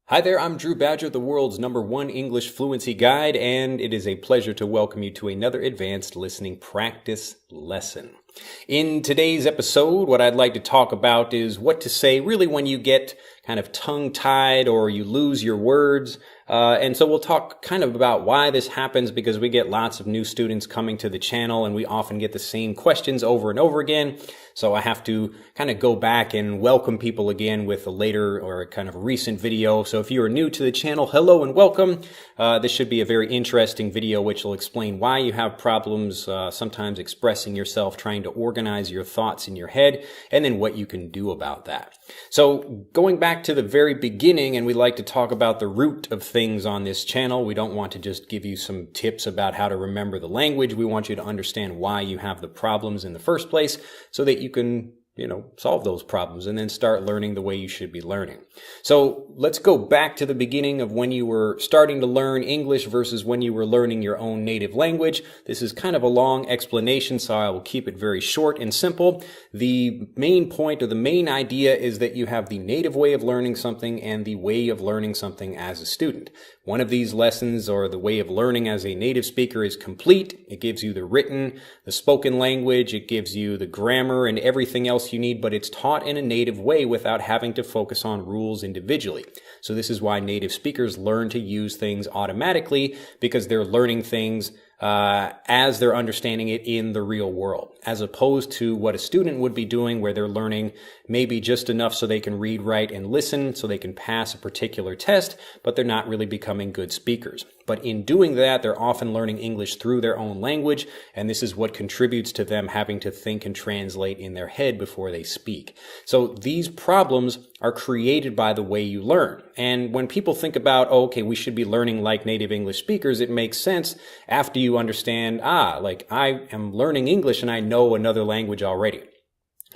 Hi there, I'm Drew Badger, the world's #1 English fluency guide, and it is a pleasure to welcome you to another advanced listening practice lesson. In today's episode, what I'd like to talk about is what to say really when you get kind of tongue-tied or you lose your words. And so we'll talk kind of about why this happens because we get lots of new students coming to the channel and we often get the same questions over and over again. So I have to kind of go back and welcome people again with a later or a kind of recent video. So if you are new to the channel, hello and welcome. This should be a very interesting video which will explain why you have problems sometimes expressing yourself, trying to organize your thoughts in your head, and then what you can do about that. So going back to the very beginning, and we like to talk about the root of things on this channel. We don't want to just give you some tips about how to remember the language. We want you to understand why you have the problems in the first place so that you can solve those problems and then start learning the way you should be learning. So let's go back to the beginning of when you were starting to learn English versus when you were learning your own native language. This is kind of a long explanation, so I will keep it very short and simple. The main point or the main idea is that you have the native way of learning something and the way of learning something as a student. One of these lessons or the way of learning as a native speaker is complete. It gives you the written, the spoken language, it gives you the grammar and everything else you need, but it's taught in a native way without having to focus on rules individually. So this is why native speakers learn to use things automatically, because they're learning things as they're understanding it in the real world, as opposed to what a student would be doing where they're learning maybe just enough so they can read, write, and listen so they can pass a particular test, but they're not really becoming good speakers. But in doing that, they're often learning English through their own language, and this is what contributes to them having to think and translate in their head before they speak. So these problems are created by the way you learn. And when people think about, oh, okay, we should be learning like native English speakers, it makes sense after you understand, like I am learning English and I know another language already.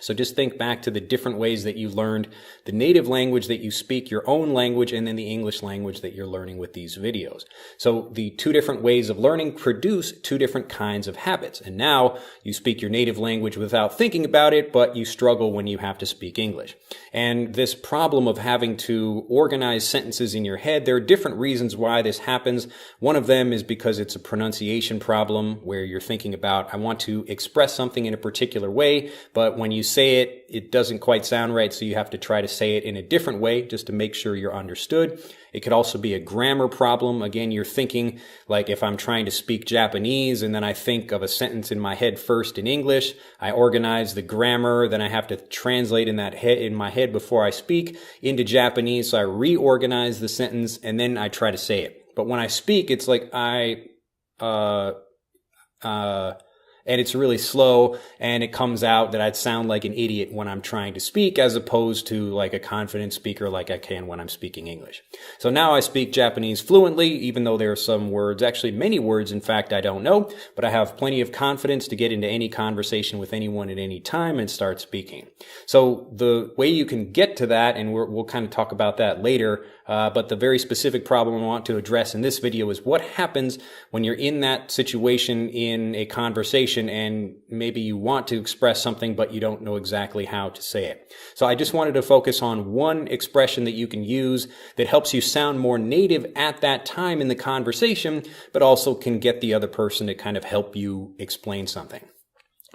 So just think back to the different ways that you learned the native language that you speak, your own language, and then the English language that you're learning with these videos. So the two different ways of learning produce two different kinds of habits. And now you speak your native language without thinking about it, but you struggle when you have to speak English. And this problem of having to organize sentences in your head, there are different reasons why this happens. One of them is because it's a pronunciation problem where you're thinking about, I want to express something in a particular way, but when you say it, it doesn't quite sound right, so you have to try to say it in a different way just to make sure you're understood. It could also be a grammar problem. Again, you're thinking, like if I'm trying to speak Japanese and then I think of a sentence in my head first in English, I organize the grammar, then I have to translate in my head before I speak into Japanese, so I reorganize the sentence and then I try to say it. But when I speak, it's like and it's really slow, and it comes out that I'd sound like an idiot when I'm trying to speak, as opposed to like a confident speaker like I can when I'm speaking English. So now I speak Japanese fluently, even though there are some words, actually many words, in fact, I don't know, but I have plenty of confidence to get into any conversation with anyone at any time and start speaking. So the way you can get to that, and we'll kind of talk about that later, but the very specific problem I want to address in this video is what happens when you're in that situation in a conversation and maybe you want to express something but you don't know exactly how to say it. So I just wanted to focus on one expression that you can use that helps you sound more native at that time in the conversation, but also can get the other person to kind of help you explain something.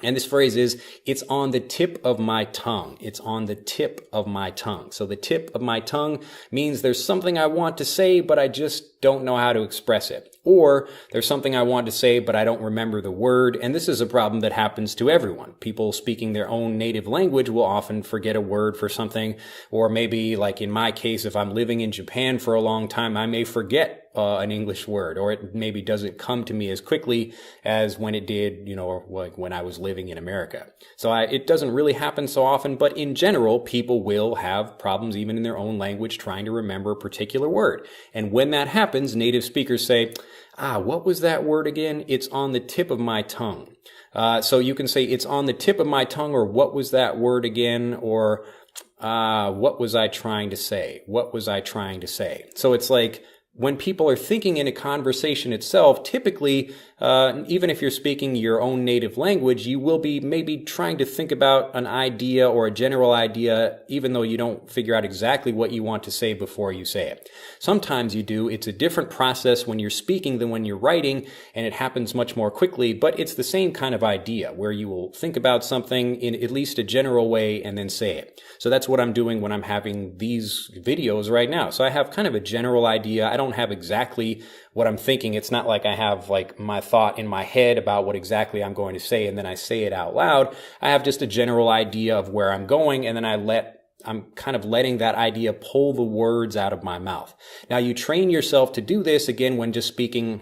And this phrase is, it's on the tip of my tongue. It's on the tip of my tongue. So the tip of my tongue means there's something I want to say, but I just don't know how to express it. Or there's something I want to say, but I don't remember the word. And this is a problem that happens to everyone. People speaking their own native language will often forget a word for something. Or maybe, like in my case, if I'm living in Japan for a long time, I may forget an English word, or it maybe doesn't come to me as quickly as when it did, like when I was living in America. So it doesn't really happen so often, but in general, people will have problems even in their own language trying to remember a particular word. And when that happens, native speakers say, what was that word again? It's on the tip of my tongue. So you can say, it's on the tip of my tongue, or what was that word again? Or what was I trying to say? What was I trying to say? So it's like, when people are thinking in a conversation itself, typically even if you're speaking your own native language, you will be maybe trying to think about an idea or a general idea, even though you don't figure out exactly what you want to say before you say it. Sometimes you do. It's a different process when you're speaking than when you're writing, and it happens much more quickly, but it's the same kind of idea where you will think about something in at least a general way and then say it. So that's what I'm doing when I'm having these videos right now. So I have kind of a general idea. I don't have exactly what I'm thinking. It's not like I have like my thought in my head about what exactly I'm going to say and then I say it out loud. I have just a general idea of where I'm going, and then I'm kind of letting that idea pull the words out of my mouth. Now, you train yourself to do this again when just speaking.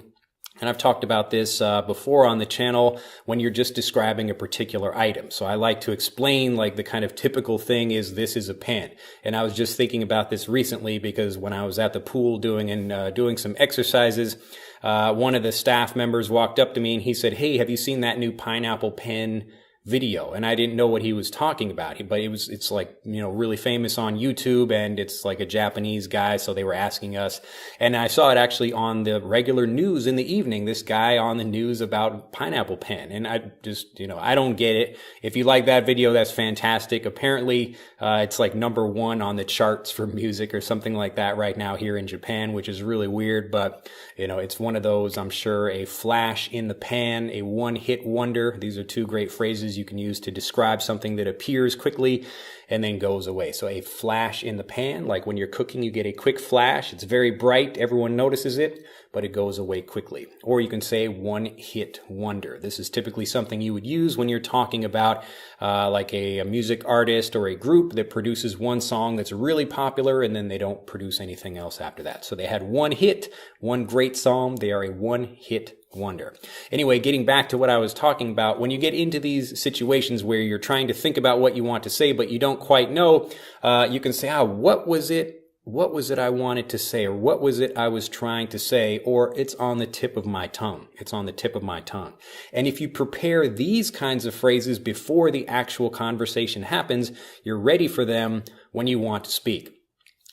And I've talked about this before on the channel when you're just describing a particular item. So I like to explain like the kind of typical thing is this is a pen. And I was just thinking about this recently because when I was at the pool doing some exercises, one of the staff members walked up to me and he said, "Hey, have you seen that new pineapple pen video?" And I didn't know what he was talking about, but it's like, really famous on YouTube, and it's like a Japanese guy. So they were asking us, and I saw it actually on the regular news in the evening, this guy on the news about pineapple pen. And I just, I don't get it. If you like that video, that's fantastic. Apparently, it's like #1 on the charts for music or something like that right now here in Japan, which is really weird. But, it's one of those, I'm sure, a flash in the pan, a one-hit wonder. These are two great phrases you can use to describe something that appears quickly and then goes away. So a flash in the pan, like when you're cooking, you get a quick flash. It's very bright. Everyone notices it, but it goes away quickly. Or you can say one-hit wonder. This is typically something you would use when you're talking about like a music artist or a group that produces one song that's really popular and then they don't produce anything else after that. So they had one hit, one great song. They are a one-hit wonder. Anyway, getting back to what I was talking about, when you get into these situations where you're trying to think about what you want to say, but you don't quite know, you can say, what was it I wanted to say? Or what was it I was trying to say? Or it's on the tip of my tongue. It's on the tip of my tongue. And if you prepare these kinds of phrases before the actual conversation happens, you're ready for them when you want to speak.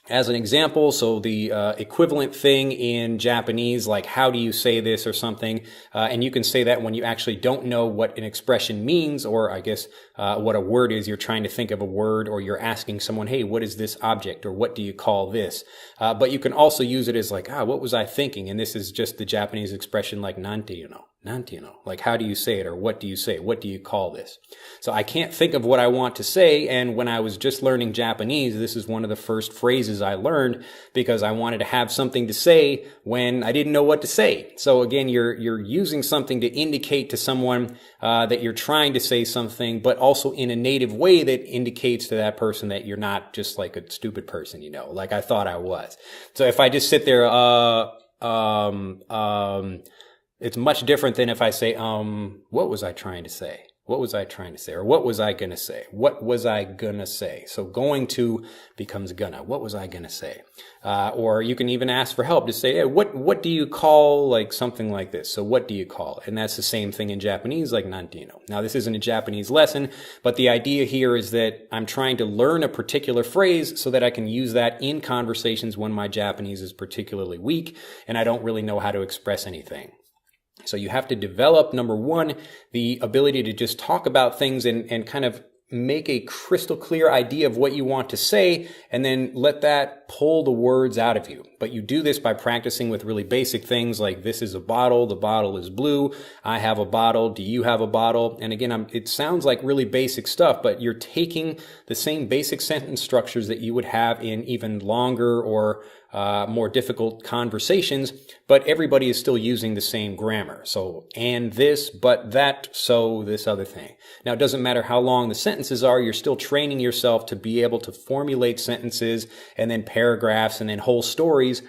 As an example, so the equivalent thing in Japanese, like how do you say this or something, and you can say that when you actually don't know what an expression means, or I guess what a word is. You're trying to think of a word, or you're asking someone, "Hey, what is this object?" or "What do you call this?" But you can also use it as like, what was I thinking? And this is just the Japanese expression like "nante you know." Like how do you say it, or what do you say? What do you call this? So I can't think of what I want to say, and when I was just learning Japanese, this is one of the first phrases I learned because I wanted to have something to say when I didn't know what to say. So again, you're using something to indicate to someone that you're trying to say something, but also in a native way that indicates to that person that you're not just like a stupid person, like I thought I was. So if I just sit there, it's much different than if I say, what was I trying to say? What was I trying to say? Or what was I going to say? What was I going to say? So going to becomes gonna. What was I going to say? Or you can even ask for help to say, hey, what do you call like something like this? So what do you call it? And that's the same thing in Japanese, like nantino. Now this isn't a Japanese lesson, but the idea here is that I'm trying to learn a particular phrase so that I can use that in conversations when my Japanese is particularly weak and I don't really know how to express anything. So you have to develop, #1, the ability to just talk about things and kind of make a crystal clear idea of what you want to say, and then let that pull the words out of you. But you do this by practicing with really basic things like this is a bottle, the bottle is blue, I have a bottle, do you have a bottle? And again, it sounds like really basic stuff, but you're taking the same basic sentence structures that you would have in even longer or more difficult conversations, but everybody is still using the same grammar. So, and this, but that, so this other thing. Now, it doesn't matter how long the sentences are, you're still training yourself to be able to formulate sentences and then paragraphs and then whole stories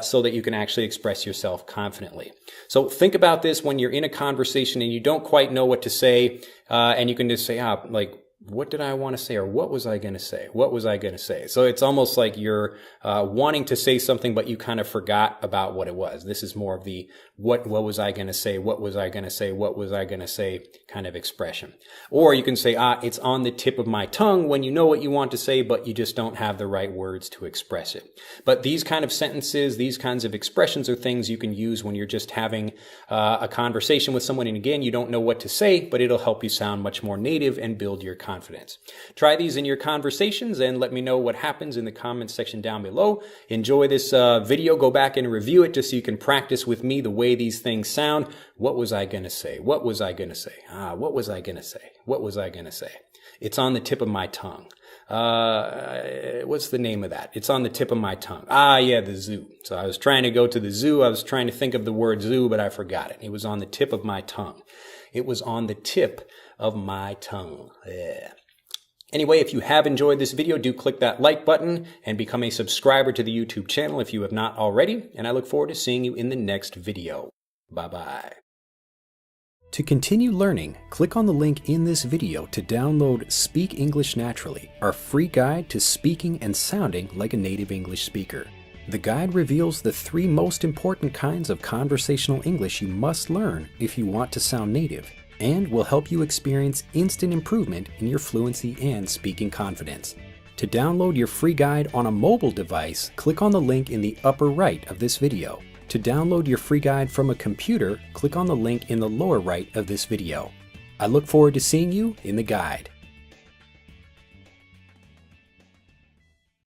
so that you can actually express yourself confidently. So think about this when you're in a conversation and you don't quite know what to say, and you can just say, like, what did I want to say, or what was I going to say? What was I going to say? So it's almost like you're wanting to say something, but you kind of forgot about what it was. This is more of the what was I going to say? What was I going to say? What was I going to say kind of expression. Or you can say, it's on the tip of my tongue, when you know what you want to say, but you just don't have the right words to express it. But these kind of sentences, these kinds of expressions are things you can use when you're just having a conversation with someone. And again, you don't know what to say, but it'll help you sound much more native and build your confidence. Try these in your conversations and let me know what happens in the comments section down below. Enjoy this video. Go back and review it just so you can practice with me the way these things sound. What was I going to say? What was I going to say? What was I going to say? What was I going to say? It's on the tip of my tongue. What's the name of that? It's on the tip of my tongue. Yeah, the zoo. So I was trying to go to the zoo. I was trying to think of the word zoo, but I forgot it. It was on the tip of my tongue. It was on the tip of my tongue. Yeah. Anyway, if you have enjoyed this video, do click that like button and become a subscriber to the YouTube channel if you have not already. And I look forward to seeing you in the next video. Bye-bye. To continue learning, click on the link in this video to download Speak English Naturally, our free guide to speaking and sounding like a native English speaker. The guide reveals the 3 most important kinds of conversational English you must learn if you want to sound native, and will help you experience instant improvement in your fluency and speaking confidence. To download your free guide on a mobile device, click on the link in the upper right of this video. To download your free guide from a computer, click on the link in the lower right of this video. I look forward to seeing you in the guide.